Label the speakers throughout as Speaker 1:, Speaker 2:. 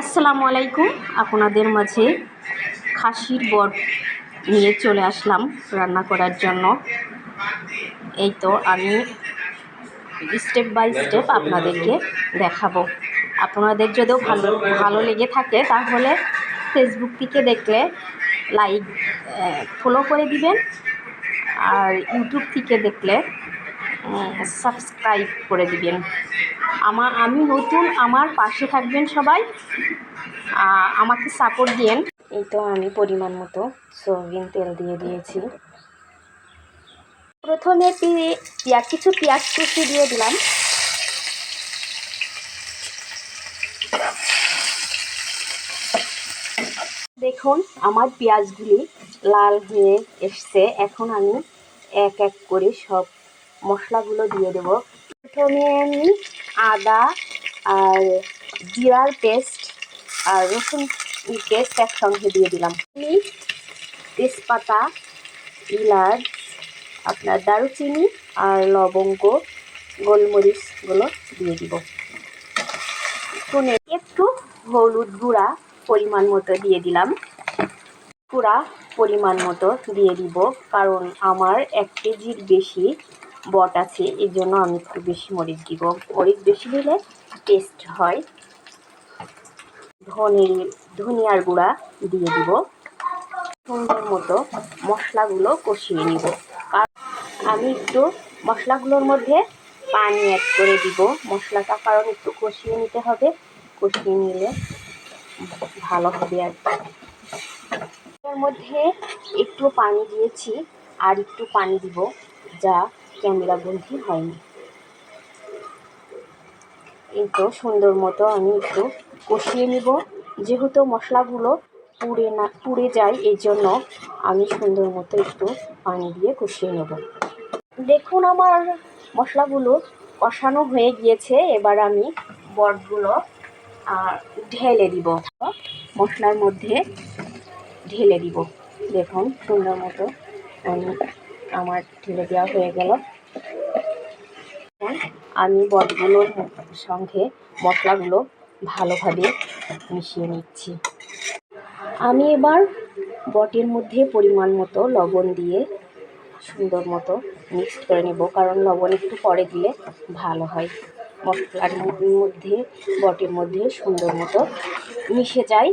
Speaker 1: আসসালামু আলাইকুম। আপনাদের মাঝে খাসির বট নিয়ে চলে আসলাম রান্না করার জন্য। এই তো আমি স্টেপ বাই স্টেপ আপনাদেরকে দেখাবো। আপনাদের যদিও ভালো লেগে থাকে তাহলে ফেসবুক থেকে দেখলে লাইক ফলো করে দিবেন, আর ইউটিউব থেকে দেখলে সাবস্ক্রাইব করে দিবেন। আমি নতুন, আমার পাশে থাকবেন সবাই, আমাকে সাপোর্ট দিয়েন। এই তো আমি পরিমাণ মতো সয়াবিন তেল দিয়ে দিয়েছি। প্রথমে কিছু পেঁয়াজ কুচি দিয়ে দিলাম। দেখুন আমার পেঁয়াজগুলি লাল হয়ে এসছে। এখন আমি এক এক করে সব মশলাগুলো দিয়ে দেব। প্রথমে আমি আদা আর জিরার পেস্ট আর রসুন পেস্ট একসঙ্গে দিয়ে দিলাম। আমি তেজপাতা, এলাচ, আপনার দারুচিনি আর লবঙ্গ, গোলমরিচগুলো দিয়ে দিব। শুনে একটু হলুদ গুঁড়া পরিমাণ মতো দিয়ে দিলাম। গুঁড়া পরিমাণ মতো দিয়ে দিব, কারণ আমার 1 কেজির বেশি বট আছে, এই জন্য আমি একটু বেশি মরিচ দিব। মরিচ বেশি দিলে টেস্ট হয়। ধনিয়ার গুঁড়া দিয়ে দিব। সুন্দর মতো মশলাগুলো কষিয়ে নিব। আমি একটু মশলাগুলোর মধ্যে পানি অ্যাড করে দিব মশলাটা, কারণ একটু কষিয়ে নিতে হবে। কষিয়ে নিলে ভালো হবে। আর এর মধ্যে একটু পানি দিয়েছি, আর একটু পানি দিব, যা ক্যামেরা বন্ধি হয়নি। কিন্তু সুন্দর মতো আমি একটু কষিয়ে নিব। যেহেতু মশলাগুলো পুড়ে যায়, এই জন্য আমি সুন্দর মতো একটু পানি দিয়ে কষিয়ে নেব। দেখুন আমার মশলাগুলো কষানো হয়ে গিয়েছে। এবার আমি বটগুলো ঢেলে দিব, মশলার মধ্যে ঢেলে দিব। দেখুন সুন্দর মতো আমার ঢেলে দেওয়া হয়ে গেল। আমি বটগুলোর সঙ্গে মশলাগুলো ভালোভাবে মিশিয়ে নিচ্ছি। আমি এবার বটের মধ্যে পরিমাণ মতো লবণ দিয়ে সুন্দর মতো মিক্সড করে নেব, কারণ লবণ একটু পরে দিলে ভালো হয়। মশলার মধ্যে বটের মধ্যে সুন্দর মতো মিশে যায়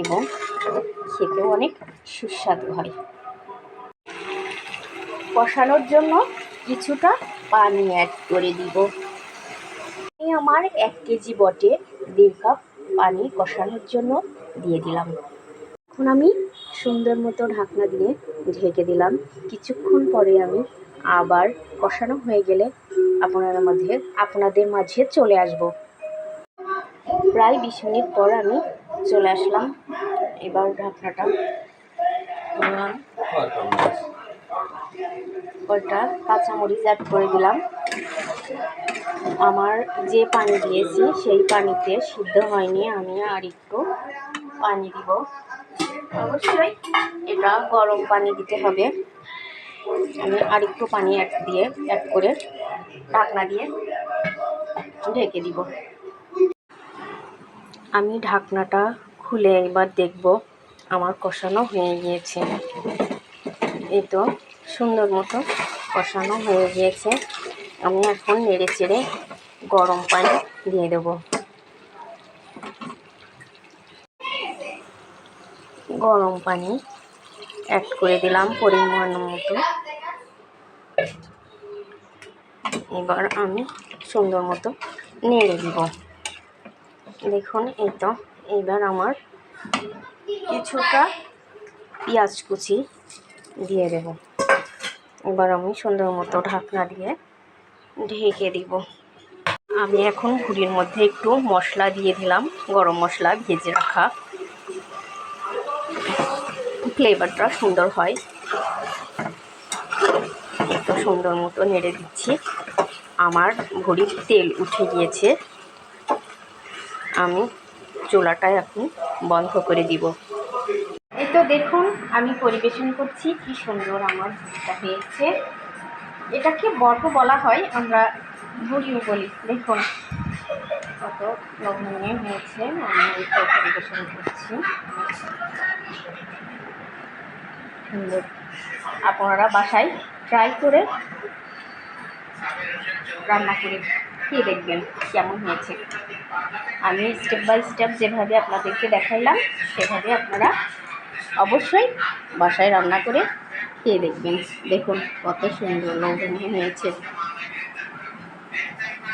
Speaker 1: এবং খেতেও অনেক সুস্বাদু হয়। কষানোর জন্য কিছুটা পানি অ্যাড করে দিব। আমি আমার 1 কেজি বটে 1.5 কাপ পানি কষানোর জন্য দিয়ে দিলাম। এখন আমি সুন্দর মতো ঢাকনা দিয়ে ঢেকে দিলাম। কিছুক্ষণ পরে আমি আবার কষানো হয়ে গেলে আপনাদের মাঝে চলে আসব। প্রায় 20 মিনিট পর আমি চলে আসলাম। এবার ঢাকনাটা কয়টা কাঁচামরিচ অ্যাড করে দিলাম। আমার যে পানি দিয়েছি সেই পানিতে সিদ্ধ হয়নি, আমি আর একটু পানি দিব। অবশ্যই এটা গরম পানি দিতে হবে। আমি আর একটু পানি অ্যাড করে ঢাকনা দিয়ে ঢেকে দিব। আমি ঢাকনাটা খুলে এবার দেখব আমার কষানো হয়ে গিয়েছে। এই তো সুন্দর মতো কষানো হয়ে গিয়েছে। আমি এখন নেড়ে চেড়ে গরম পানি দিয়ে দেব। গরম পানি অ্যাড করে দিলাম পরিমাণ মতো। এবার আমি সুন্দর মতো নেড়ে দিব। দেখুন এই তো এবার আমার কিছুটা পেঁয়াজ কুচি দিয়ে দেব। এবার আমি সুন্দর মতো ঢাকনা দিয়ে ঢেকে দিব। আমি এখন ঝুড়ির মধ্যে একটু মশলা দিয়ে দিলাম, গরম মশলা ভেজে রাখা। ফ্লেভারটা সুন্দর হয়। একটু সুন্দর মতো নেড়ে দিচ্ছি। আমার ভুঁড়ির তেল উঠে গিয়েছে। আমি চুলাটা এখন বন্ধ করে দিব। এই তো দেখুন আমি পরিবেশন করছি। কি সুন্দর আমার ভুঁড়িটা হয়েছে। এটাকে বটও বলা হয়, আমরা ভুঁড়িও বলি। দেখুন কত লোভনীয় হয়েছে। আমি এটা পরিবেশন করছি। সুন্দর, আপনারা বাসায় ট্রাই করে রান্না করে খেয়ে দেখবেন কেমন হয়েছে। আমি স্টেপ বাই স্টেপ যেভাবে আপনাদেরকে দেখাইলাম সেভাবে আপনারা অবশ্যই বাসায় রান্না করে খেয়ে দেখবেন। দেখুন কত সুন্দর লোভনীয় হয়েছে।